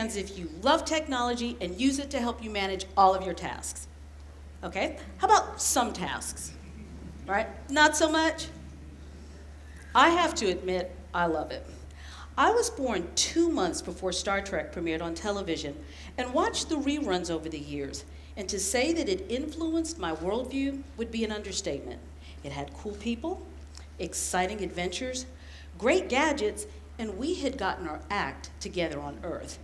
understands if you love technology and use it to help you manage all of your tasks. Okay? How about some tasks? Right? Not so much? I have to admit, I love it. I was born 2 months before Star Trek premiered on television and watched the reruns over the years. And to say that it influenced my worldview would be an understatement. It had cool people, exciting adventures, great gadgets, and we had gotten our act together on Earth.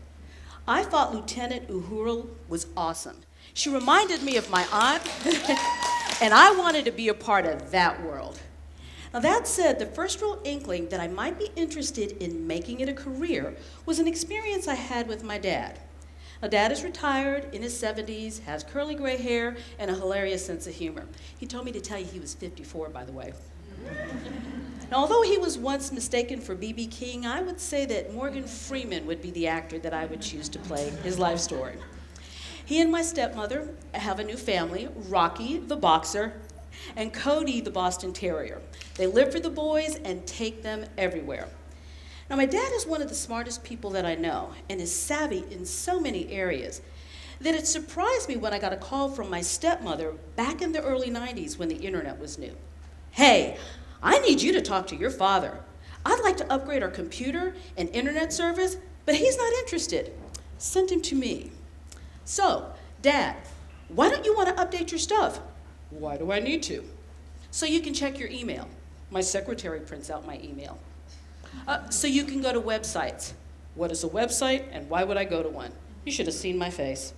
I thought Lieutenant Uhura was awesome. She reminded me of my aunt, and I wanted to be a part of that world. Now that said, the first real inkling that I might be interested in making it a career was an experience I had with my dad. Now, Dad is retired, in his 70s, has curly gray hair, and a hilarious sense of humor. He told me to tell you he was 54, by the way. Now, although he was once mistaken for B.B. King, I would say that Morgan Freeman would be the actor that I would choose to play his life story. He and my stepmother have a new family, Rocky, the boxer, and Cody, the Boston Terrier. They live for the boys and take them everywhere. Now, my dad is one of the smartest people that I know and is savvy in so many areas that it surprised me when I got a call from my stepmother back in the early 90s when the internet was new. Hey, I need you to talk to your father. I'd like to upgrade our computer and internet service, but he's not interested. Send him to me. So, Dad, why don't you want to update your stuff? Why do I need to? So you can check your email. My secretary prints out my email. So you can go to websites. What is a website and why would I go to one? You should have seen my face.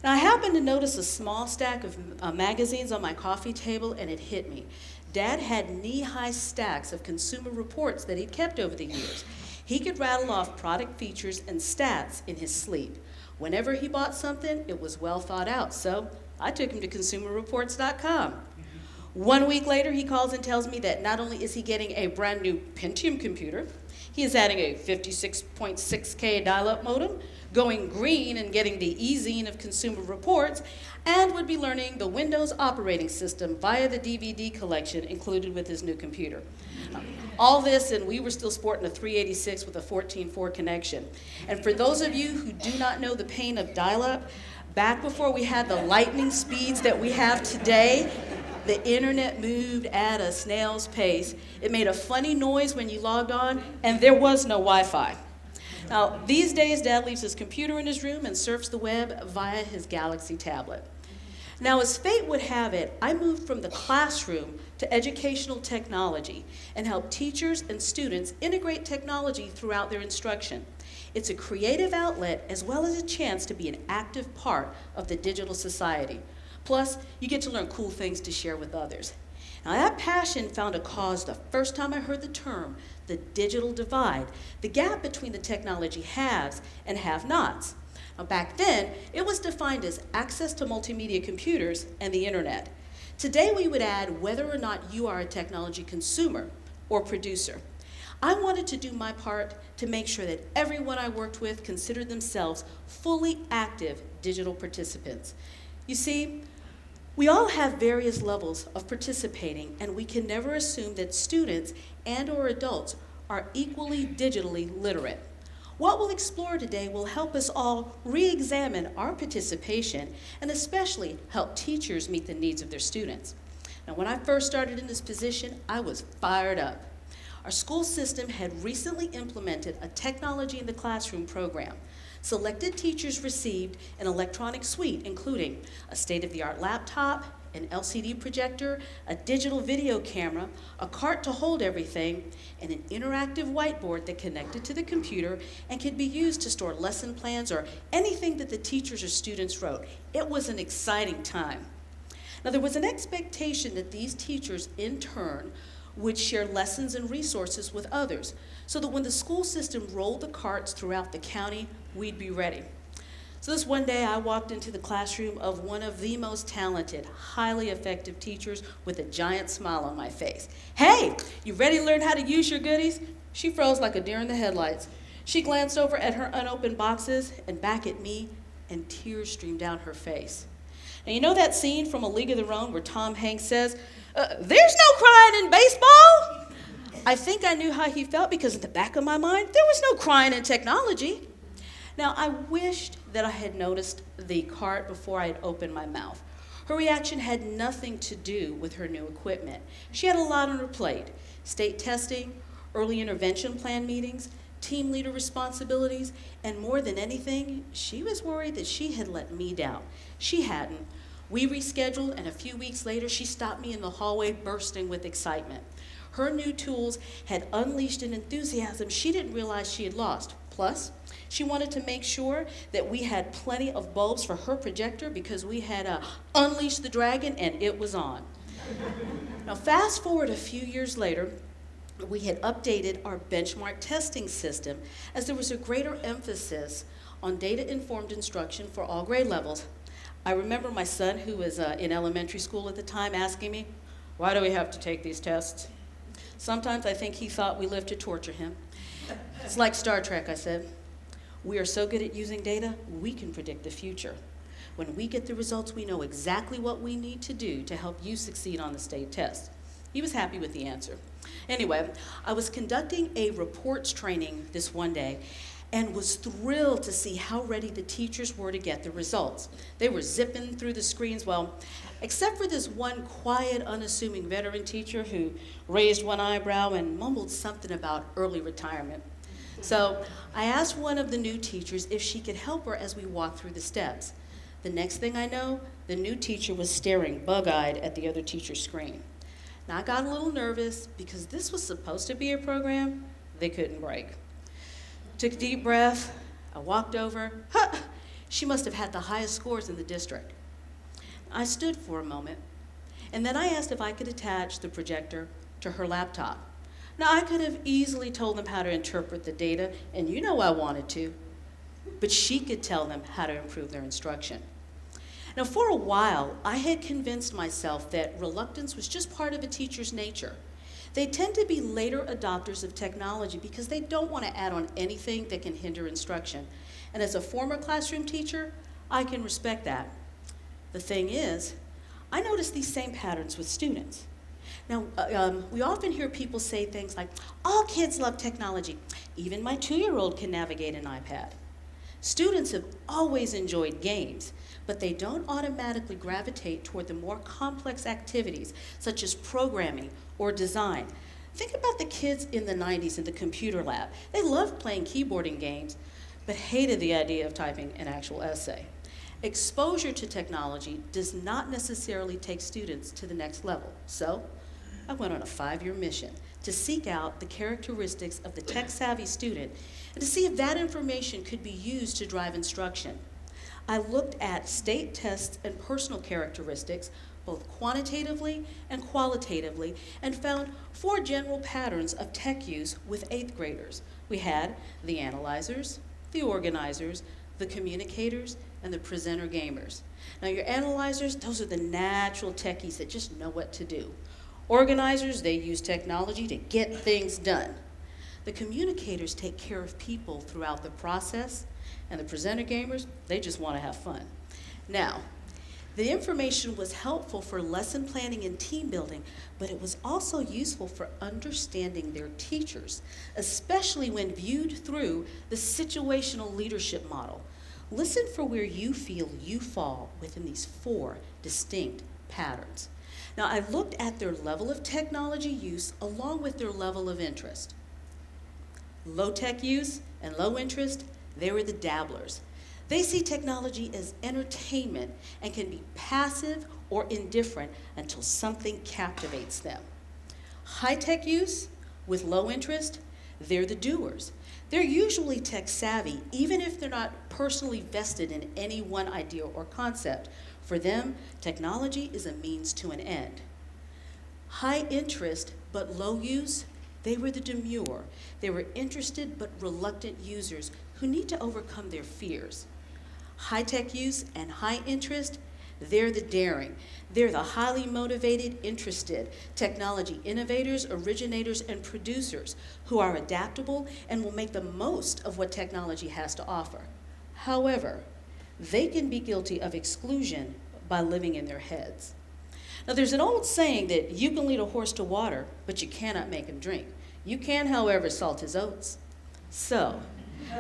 Now, I happened to notice a small stack of magazines on my coffee table and it hit me. Dad had knee-high stacks of consumer reports that he'd kept over the years. He could rattle off product features and stats in his sleep. Whenever he bought something, it was well thought out, so I took him to consumerreports.com. 1 week later, he calls and tells me that not only is he getting a brand new Pentium computer, he is adding a 56.6K dial-up modem, going green and getting the e-zine of Consumer Reports, and would be learning the Windows operating system via the DVD collection included with his new computer. All this, and we were still sporting a 386 with a 14.4 connection. And for those of you who do not know the pain of dial-up, back before we had the lightning speeds that we have today, the internet moved at a snail's pace. It made a funny noise when you logged on, and there was no Wi-Fi. Now, these days, Dad leaves his computer in his room and surfs the web via his Galaxy tablet. Now, as fate would have it, I moved from the classroom to educational technology and help teachers and students integrate technology throughout their instruction. It's a creative outlet as well as a chance to be an active part of the digital society. Plus, you get to learn cool things to share with others. Now, that passion found a cause the first time I heard the term, the digital divide, the gap between the technology haves and have-nots. Now, back then, it was defined as access to multimedia computers and the internet. Today, we would add whether or not you are a technology consumer or producer. I wanted to do my part to make sure that everyone I worked with considered themselves fully active digital participants. You see, we all have various levels of participating, and we can never assume that students and/or adults are equally digitally literate. What we'll explore today will help us all re-examine our participation and especially help teachers meet the needs of their students. Now, when I first started in this position, I was fired up. Our school system had recently implemented a technology in the classroom program. Selected teachers received an electronic suite, including a state-of-the-art laptop, an LCD projector, a digital video camera, a cart to hold everything, and an interactive whiteboard that connected to the computer and could be used to store lesson plans or anything that the teachers or students wrote. It was an exciting time. Now, there was an expectation that these teachers, in turn, would share lessons and resources with others, so that when the school system rolled the carts throughout the county, we'd be ready. So this one day, I walked into the classroom of one of the most talented, highly effective teachers with a giant smile on my face. Hey, you ready to learn how to use your goodies? She froze like a deer in the headlights. She glanced over at her unopened boxes and back at me, and tears streamed down her face. Now, you know that scene from A League of Their Own where Tom Hanks says, "There's no crying in baseball"? I think I knew how he felt because in the back of my mind, there was no crying in technology. Now, I wished that I had noticed the cart before I had opened my mouth. Her reaction had nothing to do with her new equipment. She had a lot on her plate: state testing, early intervention plan meetings, team leader responsibilities, and more than anything, she was worried that she had let me down. She hadn't. We rescheduled, and a few weeks later, she stopped me in the hallway bursting with excitement. Her new tools had unleashed an enthusiasm she didn't realize she had lost. Plus, she wanted to make sure that we had plenty of bulbs for her projector because we had unleashed the dragon and it was on. Now, fast forward a few years later, we had updated our benchmark testing system as there was a greater emphasis on data-informed instruction for all grade levels. I remember my son, who was in elementary school at the time, asking me, "Why do we have to take these tests?" Sometimes I think he thought we lived to torture him. It's like Star Trek, I said. We are so good at using data, we can predict the future. When we get the results, we know exactly what we need to do to help you succeed on the state test. He was happy with the answer. Anyway, I was conducting a reports training this one day and was thrilled to see how ready the teachers were to get the results. They were zipping through the screens, well, except for this one quiet, unassuming veteran teacher who raised one eyebrow and mumbled something about early retirement. So I asked one of the new teachers if she could help her as we walked through the steps. The next thing I know, the new teacher was staring bug-eyed at the other teacher's screen. Now I got a little nervous because this was supposed to be a program they couldn't break. Took a deep breath, I walked over. She must have had the highest scores in the district. I stood for a moment, and then I asked if I could attach the projector to her laptop. Now, I could have easily told them how to interpret the data, and you know I wanted to, but she could tell them how to improve their instruction. Now, for a while, I had convinced myself that reluctance was just part of a teacher's nature. They tend to be later adopters of technology because they don't want to add on anything that can hinder instruction. And as a former classroom teacher, I can respect that. The thing is, I notice these same patterns with students. Now, we often hear people say things like, all kids love technology. Even my 2-year-old can navigate an iPad. Students have always enjoyed games, but they don't automatically gravitate toward the more complex activities, such as programming or design. Think about the kids in the 90s in the computer lab. They loved playing keyboarding games, but hated the idea of typing an actual essay. Exposure to technology does not necessarily take students to the next level. So, I went on a 5-year mission to seek out the characteristics of the tech-savvy student and to see if that information could be used to drive instruction. I looked at state tests and personal characteristics, both quantitatively and qualitatively, and found 4 general patterns of tech use with 8th graders. We had the analyzers, the organizers, the communicators, and the presenter gamers. Now, your analyzers, those are the natural techies that just know what to do. Organizers, they use technology to get things done. The communicators take care of people throughout the process, and the presenter gamers, they just want to have fun. Now, the information was helpful for lesson planning and team building, but it was also useful for understanding their teachers, especially when viewed through the situational leadership model. Listen for where you feel you fall within these 4 distinct patterns. Now, I looked at their level of technology use along with their level of interest. Low tech use and low interest, they were the dabblers. They see technology as entertainment and can be passive or indifferent until something captivates them. High tech use with low interest, they're the doers. They're usually tech savvy, even if they're not personally vested in any one idea or concept. For them, technology is a means to an end. High interest but low use, they were the demure. They were interested but reluctant users who need to overcome their fears. High-tech use and high interest, they're the daring. They're the highly motivated, interested technology innovators, originators, and producers who are adaptable and will make the most of what technology has to offer. However, they can be guilty of exclusion by living in their heads. Now, there's an old saying that you can lead a horse to water, but you cannot make him drink. You can, however, salt his oats. So,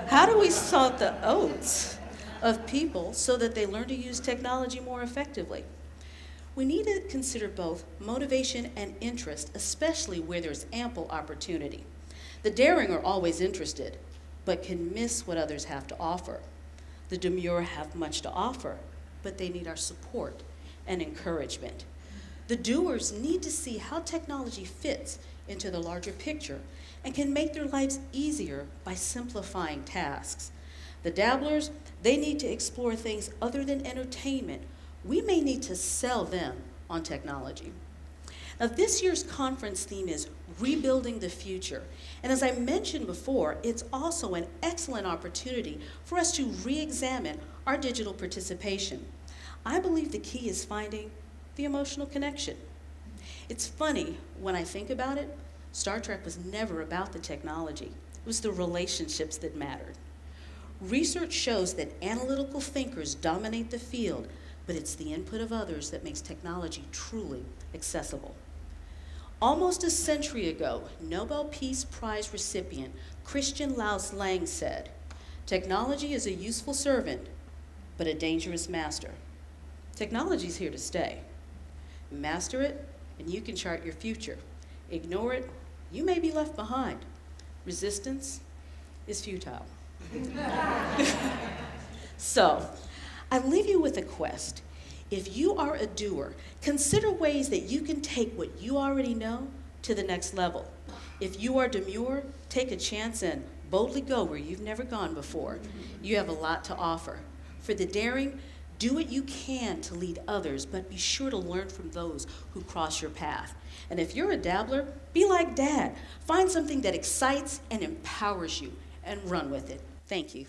How do we salt the oats of people so that they learn to use technology more effectively? We need to consider both motivation and interest, especially where there's ample opportunity. The daring are always interested, but can miss what others have to offer. The demure have much to offer, but they need our support and encouragement. The doers need to see how technology fits into the larger picture and can make their lives easier by simplifying tasks. The dabblers, they need to explore things other than entertainment. We may need to sell them on technology. Now, this year's conference theme is Rebuilding the Future. And as I mentioned before, it's also an excellent opportunity for us to re-examine our digital participation. I believe the key is finding the emotional connection. It's funny, when I think about it, Star Trek was never about the technology. It was the relationships that mattered. Research shows that analytical thinkers dominate the field, but it's the input of others that makes technology truly accessible. Almost a century ago, Nobel Peace Prize recipient Christian Laos Lang said, "Technology is a useful servant, but a dangerous master." Technology's here to stay. Master it, and you can chart your future. Ignore it, you may be left behind. Resistance is futile. So, I leave you with a quest. If you are a doer, consider ways that you can take what you already know to the next level. If you are demure, take a chance and boldly go where you've never gone before. You have a lot to offer. For the daring, do what you can to lead others, but be sure to learn from those who cross your path. And if you're a dabbler, be like Dad. Find something that excites and empowers you and run with it. Thank you.